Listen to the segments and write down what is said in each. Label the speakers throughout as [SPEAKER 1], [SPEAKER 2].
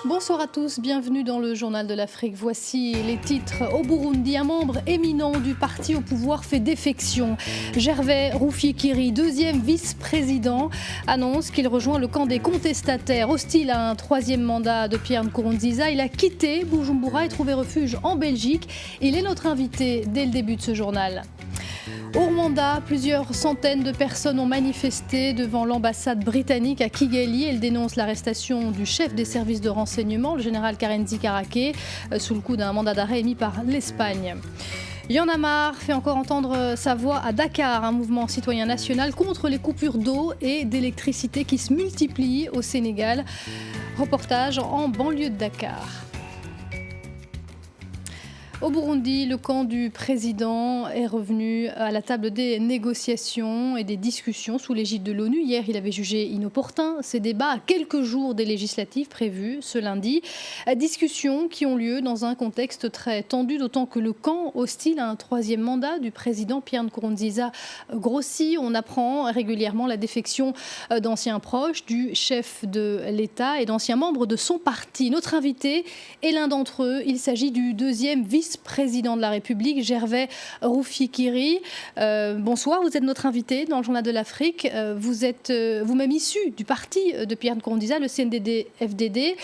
[SPEAKER 1] Bonsoir à tous, bienvenue dans le Journal de l'Afrique. Voici les titres. Au Burundi, un membre éminent du parti au pouvoir fait défection. Gervais Rufyikiri, deuxième vice-président, annonce qu'il rejoint le camp des contestataires. Hostile à un troisième mandat de Pierre Nkurunziza, il a quitté Bujumbura et trouvé refuge en Belgique. Il est notre invité dès le début de ce journal. Au Rwanda, plusieurs centaines de personnes ont manifesté devant l'ambassade britannique à Kigali. Elles dénoncent l'arrestation du chef des services de renseignement, le général Karenzi Karake, sous le coup d'un mandat d'arrêt émis par l'Espagne. Y'en a marre fait encore entendre sa voix à Dakar, un mouvement citoyen national contre les coupures d'eau et d'électricité qui se multiplient au Sénégal. Reportage en banlieue de Dakar. Au Burundi, le camp du président est revenu à la table des négociations et des discussions sous l'égide de l'ONU. Hier, il avait jugé inopportun ces débats à quelques jours des législatives prévues ce lundi. Discussions qui ont lieu dans un contexte très tendu, d'autant que le camp hostile à un troisième mandat du président Pierre Nkurunziza grossit. On apprend régulièrement la défection d'anciens proches du chef de l'État et d'anciens membres de son parti. Notre invité est l'un d'entre eux. Il s'agit du deuxième vice-président de la République, Gervais Rufyikiri. Bonsoir, vous êtes notre invité dans le Journal de l'Afrique. Vous êtes vous-même issu du parti de Pierre Nkurunziza, le CNDD-FDD.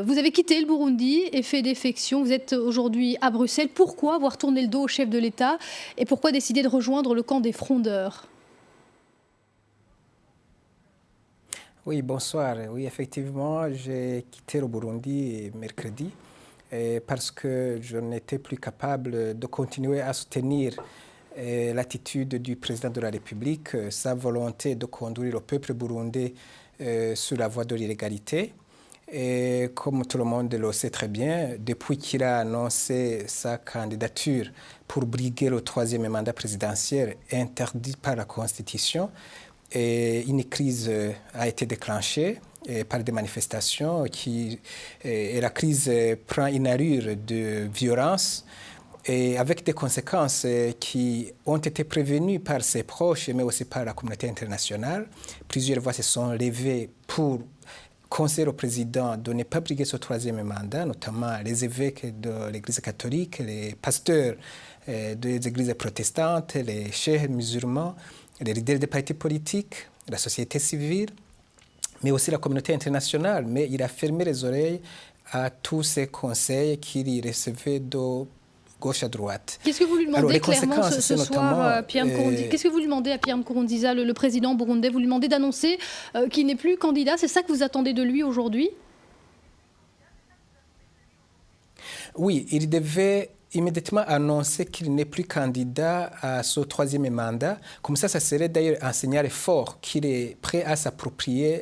[SPEAKER 1] Vous avez quitté le Burundi et fait défection. Vous êtes aujourd'hui à Bruxelles. Pourquoi avoir tourné le dos au chef de l'État et pourquoi décider de rejoindre le camp des frondeurs ?
[SPEAKER 2] Oui, bonsoir. Oui, effectivement, j'ai quitté le Burundi mercredi parce que je n'étais plus capable de continuer à soutenir l'attitude du président de la République, sa volonté de conduire le peuple burundais sur la voie de l'illégalité. Et comme tout le monde le sait très bien, depuis qu'il a annoncé sa candidature pour briguer le troisième mandat présidentiel interdit par la Constitution, une crise a été déclenchée par des manifestations et la crise prend une allure de violence et avec des conséquences qui ont été prévenues par ses proches mais aussi par la communauté internationale. Plusieurs voix se sont levées pour conseiller au président de ne pas briguer ce troisième mandat, notamment les évêques de l'Église catholique, les pasteurs des églises protestantes, les chefs musulmans, les leaders des partis politiques, la société civile, mais aussi la communauté internationale. Mais il a fermé les oreilles à tous ces conseils qu'il recevait de gauche à droite.
[SPEAKER 1] Qu'est-ce que vous lui demandez clairement ce soir, Pierre Nkurunziza ? Qu'est-ce que vous lui demandez à Pierre Nkurunziza, le président burundais ? Vous lui demandez d'annoncer qu'il n'est plus candidat. C'est ça que vous attendez de lui aujourd'hui ?
[SPEAKER 2] Oui, il devait immédiatement annoncer qu'il n'est plus candidat à ce troisième mandat. Comme ça serait d'ailleurs un signal fort qu'il est prêt à s'approprier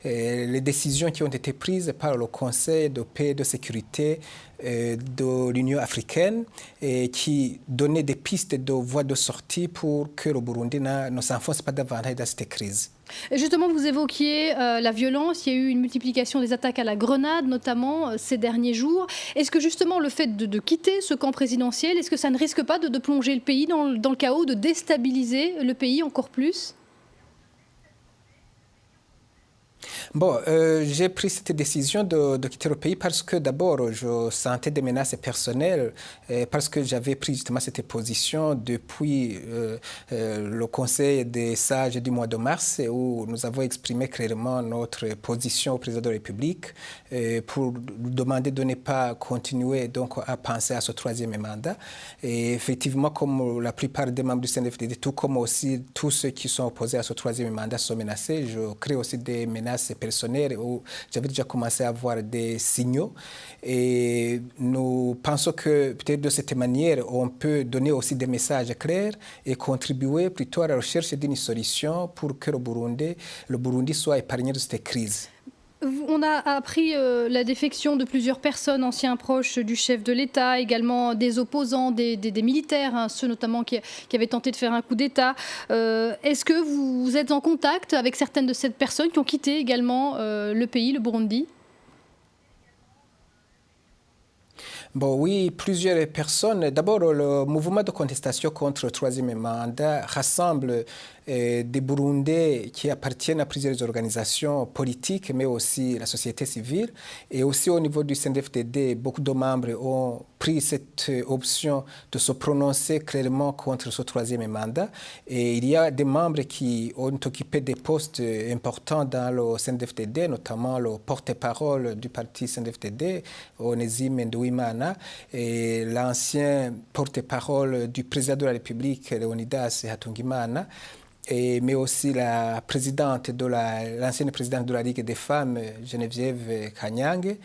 [SPEAKER 2] les décisions qui ont été prises par le Conseil de paix et de sécurité de l'Union africaine et qui donnait des pistes de voies de sortie pour que le Burundi ne s'enfonce pas davantage dans cette crise.
[SPEAKER 1] Justement, vous évoquiez la violence. Il y a eu une multiplication des attaques à la grenade, notamment ces derniers jours. Est-ce que justement le fait de quitter ce camp présidentiel, est-ce que ça ne risque pas de plonger le pays dans le chaos, de déstabiliser le pays encore plus ?
[SPEAKER 2] Bon, j'ai pris cette décision de quitter le pays parce que d'abord, je sentais des menaces personnelles, parce que j'avais pris justement cette position depuis le Conseil des sages du mois de mars où nous avons exprimé clairement notre position au président de la République pour lui demander de ne pas continuer donc, à penser à ce troisième mandat. Et effectivement, comme la plupart des membres du CNDD-FDD, tout comme aussi tous ceux qui sont opposés à ce troisième mandat sont menacés, je crée aussi des menaces personnelles où j'avais déjà commencé à avoir des signaux. Et nous pensons que peut-être de cette manière, on peut donner aussi des messages clairs et contribuer plutôt à la recherche d'une solution pour que le Burundi soit épargné de cette crise.
[SPEAKER 1] On a appris la défection de plusieurs personnes, anciens proches du chef de l'État, également des opposants, des militaires, hein, ceux notamment qui avaient tenté de faire un coup d'État. Est-ce que vous êtes en contact avec certaines de ces personnes qui ont quitté également le pays, le Burundi ?
[SPEAKER 2] Bon, oui, plusieurs personnes. D'abord, le mouvement de contestation contre le troisième mandat rassemble des Burundais qui appartiennent à plusieurs organisations politiques, mais aussi la société civile. Et aussi au niveau du CNDD-FDD, beaucoup de membres ont pris cette option de se prononcer clairement contre ce troisième mandat. Et il y a des membres qui ont occupé des postes importants dans le CNDD-FDD, notamment le porte-parole du parti CNDD-FDD, Onésime Nduwimana, et l'ancien porte-parole du président de la République, Leonidas Hatungimana, mais aussi la présidente l'ancienne présidente de la Ligue des femmes, Geneviève Kanyange,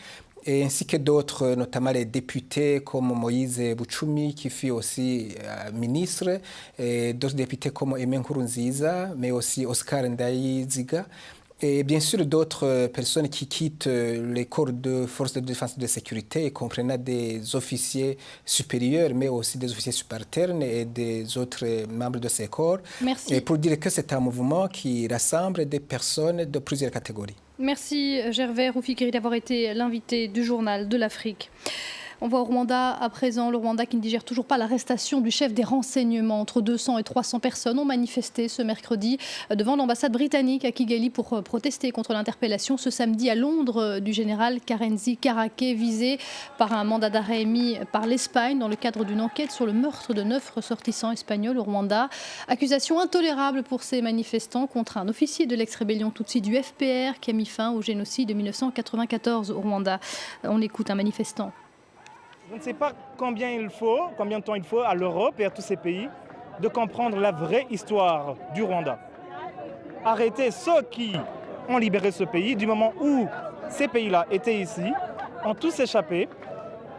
[SPEAKER 2] et ainsi que d'autres, notamment les députés comme Moïse Buchumi, qui fut aussi ministre, et d'autres députés comme Aimé Nkurunziza, mais aussi Oscar Ndayiziga. Et bien sûr, d'autres personnes qui quittent les corps de forces de défense et de sécurité, comprenant des officiers supérieurs, mais aussi des officiers subalternes et des autres membres de ces corps.
[SPEAKER 1] Merci.
[SPEAKER 2] Et pour dire que c'est un mouvement qui rassemble des personnes de plusieurs catégories.
[SPEAKER 1] Merci Gervais Ruffikiri d'avoir été l'invité du Journal de l'Afrique. On voit au Rwanda à présent, le Rwanda qui ne digère toujours pas l'arrestation du chef des renseignements. Entre 200 et 300 personnes ont manifesté ce mercredi devant l'ambassade britannique à Kigali pour protester contre l'interpellation ce samedi à Londres du général Karenzi Karake, visé par un mandat d'arrêt émis par l'Espagne dans le cadre d'une enquête sur le meurtre de 9 ressortissants espagnols au Rwanda. Accusation intolérable pour ces manifestants contre un officier de l'ex-rébellion Tutsi du FPR qui a mis fin au génocide de 1994 au Rwanda. On écoute un manifestant.
[SPEAKER 3] Je ne sais pas combien de temps il faut à l'Europe et à tous ces pays de comprendre la vraie histoire du Rwanda. Arrêter ceux qui ont libéré ce pays du moment où ces pays-là étaient ici, ont tous échappé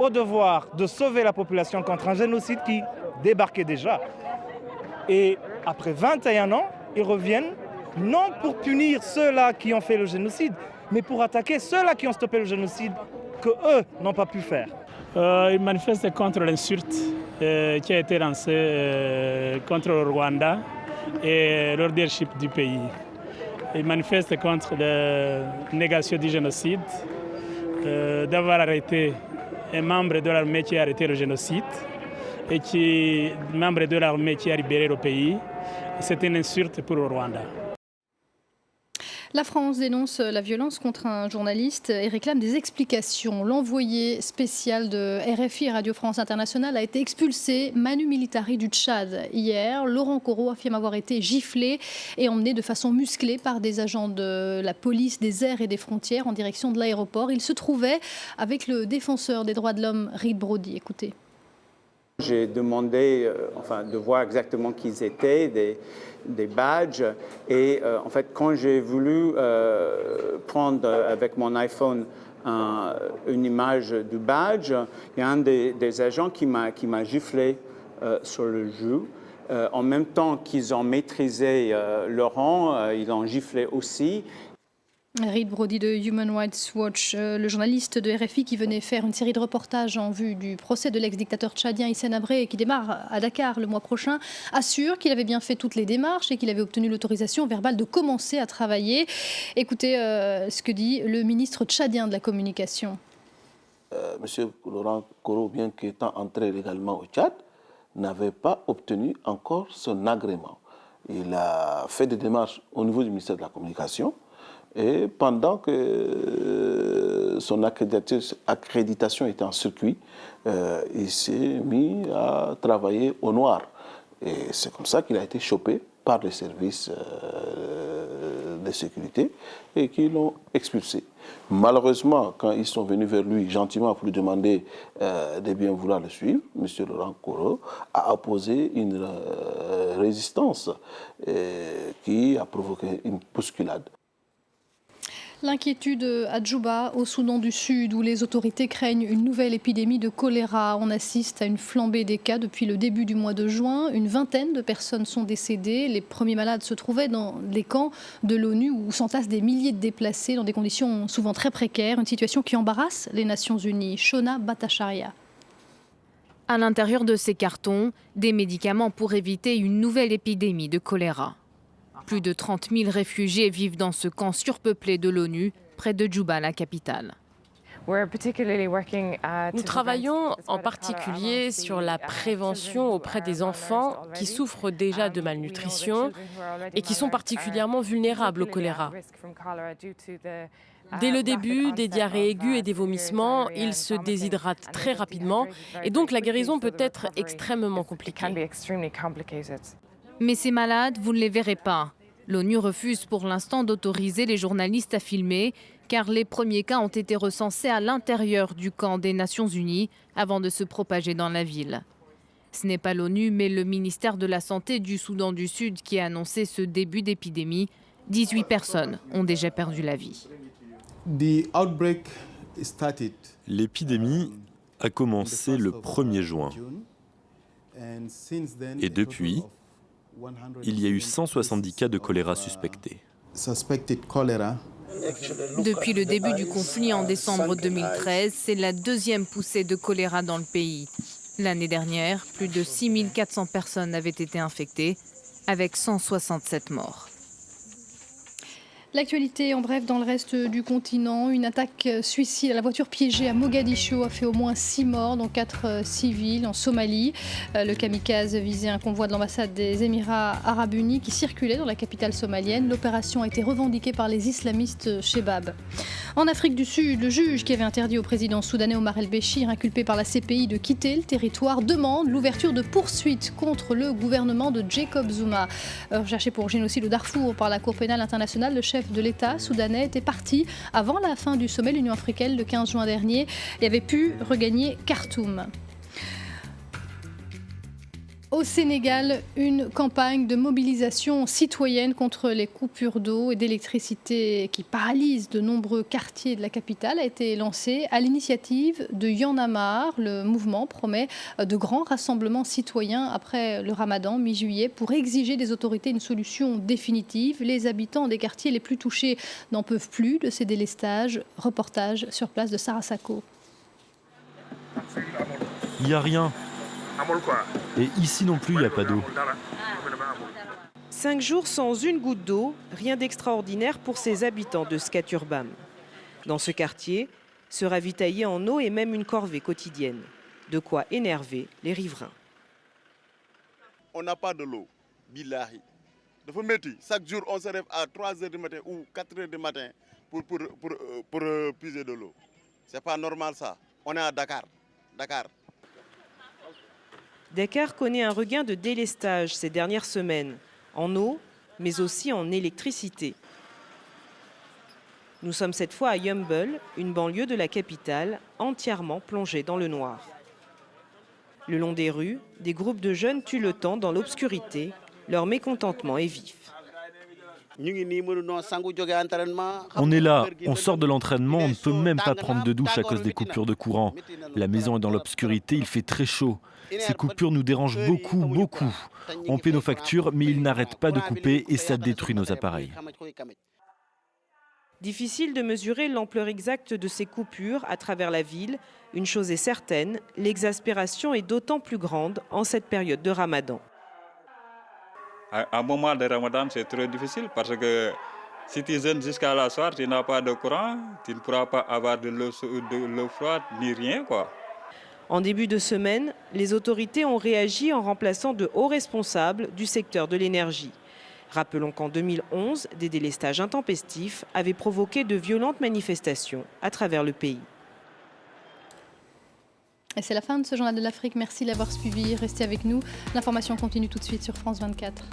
[SPEAKER 3] au devoir de sauver la population contre un génocide qui débarquait déjà. Et après 21 ans, ils reviennent non pour punir ceux-là qui ont fait le génocide, mais pour attaquer ceux-là qui ont stoppé le génocide qu'eux n'ont pas pu faire.
[SPEAKER 4] Ils manifestent contre l'insulte qui a été lancée contre le Rwanda et le leadership du pays. Ils manifestent contre la négation du génocide, d'avoir arrêté un membre de l'armée qui a arrêté le génocide et membre de l'armée qui a libéré le pays. C'est une insulte pour le Rwanda.
[SPEAKER 1] La France dénonce la violence contre un journaliste et réclame des explications. L'envoyé spécial de RFI, Radio France Internationale, a été expulsé Manu Militari du Tchad. Hier, Laurent Corot affirme avoir été giflé et emmené de façon musclée par des agents de la police des airs et des frontières en direction de l'aéroport. Il se trouvait avec le défenseur des droits de l'homme, Reed Brody. Écoutez.
[SPEAKER 5] J'ai demandé de voir exactement qui ils étaient, des badges. Et en fait, quand j'ai voulu prendre avec mon iPhone une image du badge, il y a un des agents qui m'a giflé sur le genou. En même temps qu'ils ont maîtrisé Laurent, ils l'ont giflé aussi.
[SPEAKER 1] Reed Brody de Human Rights Watch, le journaliste de RFI qui venait faire une série de reportages en vue du procès de l'ex-dictateur tchadien Hissène Habré et qui démarre à Dakar le mois prochain, assure qu'il avait bien fait toutes les démarches et qu'il avait obtenu l'autorisation verbale de commencer à travailler. Écoutez ce que dit le ministre tchadien de la communication.
[SPEAKER 6] Monsieur Laurent Corot, bien qu'étant entré légalement au Tchad, n'avait pas obtenu encore son agrément. Il a fait des démarches au niveau du ministère de la Communication. Et pendant que son accréditation était en circuit, il s'est mis à travailler au noir. Et c'est comme ça qu'il a été chopé par les services de sécurité et qu'ils l'ont expulsé. Malheureusement, quand ils sont venus vers lui gentiment pour lui demander de bien vouloir le suivre, M. Laurent Corot a opposé une résistance qui a provoqué une bousculade.
[SPEAKER 1] L'inquiétude à Djouba, au Soudan du Sud, où les autorités craignent une nouvelle épidémie de choléra. On assiste à une flambée des cas depuis le début du mois de juin. Une vingtaine de personnes sont décédées. Les premiers malades se trouvaient dans les camps de l'ONU où s'entassent des milliers de déplacés dans des conditions souvent très précaires. Une situation qui embarrasse les Nations Unies. Shona Bhattacharya.
[SPEAKER 7] À l'intérieur de ces cartons, des médicaments pour éviter une nouvelle épidémie de choléra. Plus de 30 000 réfugiés vivent dans ce camp surpeuplé de l'ONU, près de Djouba, la capitale.
[SPEAKER 8] Nous travaillons en particulier sur la prévention auprès des enfants qui souffrent déjà de malnutrition et qui sont particulièrement vulnérables au choléra. Dès le début, des diarrhées aiguës et des vomissements, ils se déshydratent très rapidement et donc la guérison peut être extrêmement compliquée.
[SPEAKER 7] Mais ces malades, vous ne les verrez pas. L'ONU refuse pour l'instant d'autoriser les journalistes à filmer, car les premiers cas ont été recensés à l'intérieur du camp des Nations Unies avant de se propager dans la ville. Ce n'est pas l'ONU, mais le ministère de la Santé du Soudan du Sud qui a annoncé ce début d'épidémie. 18 personnes ont déjà perdu la vie.
[SPEAKER 9] L'épidémie a commencé le 1er juin. Et depuis, il y a eu 170 cas de choléra suspectés.
[SPEAKER 7] Depuis le début du conflit en décembre 2013, c'est la deuxième poussée de choléra dans le pays. L'année dernière, plus de 6400 personnes avaient été infectées, avec 167 morts.
[SPEAKER 1] L'actualité en bref dans le reste du continent. Une attaque suicide à la voiture piégée à Mogadiscio a fait au moins 6 morts, dont 4 civils en Somalie. Le kamikaze visait un convoi de l'ambassade des Émirats Arabes Unis qui circulait dans la capitale somalienne. L'opération a été revendiquée par les islamistes Chebab. En Afrique du Sud, le juge qui avait interdit au président soudanais Omar el-Béchir, inculpé par la CPI de quitter le territoire, demande l'ouverture de poursuites contre le gouvernement de Jacob Zuma. Recherché pour génocide au Darfour par la Cour pénale internationale, le chef de l'État soudanais était parti avant la fin du sommet de l'Union africaine le 15 juin dernier et avait pu regagner Khartoum. Au Sénégal, une campagne de mobilisation citoyenne contre les coupures d'eau et d'électricité qui paralysent de nombreux quartiers de la capitale a été lancée à l'initiative de Y'en a marre. Le mouvement promet de grands rassemblements citoyens après le Ramadan, mi-juillet, pour exiger des autorités une solution définitive. Les habitants des quartiers les plus touchés n'en peuvent plus de ces délestages. Reportage sur place de Sarah Sako.
[SPEAKER 9] Il n'y a rien. Et ici non plus, il n'y a pas d'eau.
[SPEAKER 10] 5 jours sans une goutte d'eau, rien d'extraordinaire pour ces habitants de Skaturbam. Dans ce quartier, se ravitailler en eau est même une corvée quotidienne. De quoi énerver les riverains.
[SPEAKER 11] On n'a pas de l'eau, billahi. Chaque jour, on se lève à 3h du matin ou 4h du matin pour puiser de l'eau. C'est pas normal ça. On est à Dakar.
[SPEAKER 10] Dakar connaît un regain de délestage ces dernières semaines, en eau, mais aussi en électricité. Nous sommes cette fois à Yeumbeul, une banlieue de la capitale, entièrement plongée dans le noir. Le long des rues, des groupes de jeunes tuent le temps dans l'obscurité. Leur mécontentement est vif.
[SPEAKER 9] On est là, on sort de l'entraînement, on ne peut même pas prendre de douche à cause des coupures de courant. La maison est dans l'obscurité, il fait très chaud. Ces coupures nous dérangent beaucoup. On paie nos factures, mais ils n'arrêtent pas de couper et ça détruit nos appareils.
[SPEAKER 10] Difficile de mesurer l'ampleur exacte de ces coupures à travers la ville. Une chose est certaine, l'exaspération est d'autant plus grande en cette période de Ramadan.
[SPEAKER 12] À un moment de Ramadan, c'est très difficile parce que si tu jeûnes jusqu'à la soir, tu n'as pas de courant, tu ne pourras pas avoir de l'eau froide ni rien, quoi.
[SPEAKER 10] En début de semaine, les autorités ont réagi en remplaçant de hauts responsables du secteur de l'énergie. Rappelons qu'en 2011, des délestages intempestifs avaient provoqué de violentes manifestations à travers le pays.
[SPEAKER 1] Et c'est la fin de ce journal de l'Afrique. Merci de l'avoir suivi. Restez avec nous. L'information continue tout de suite sur France 24.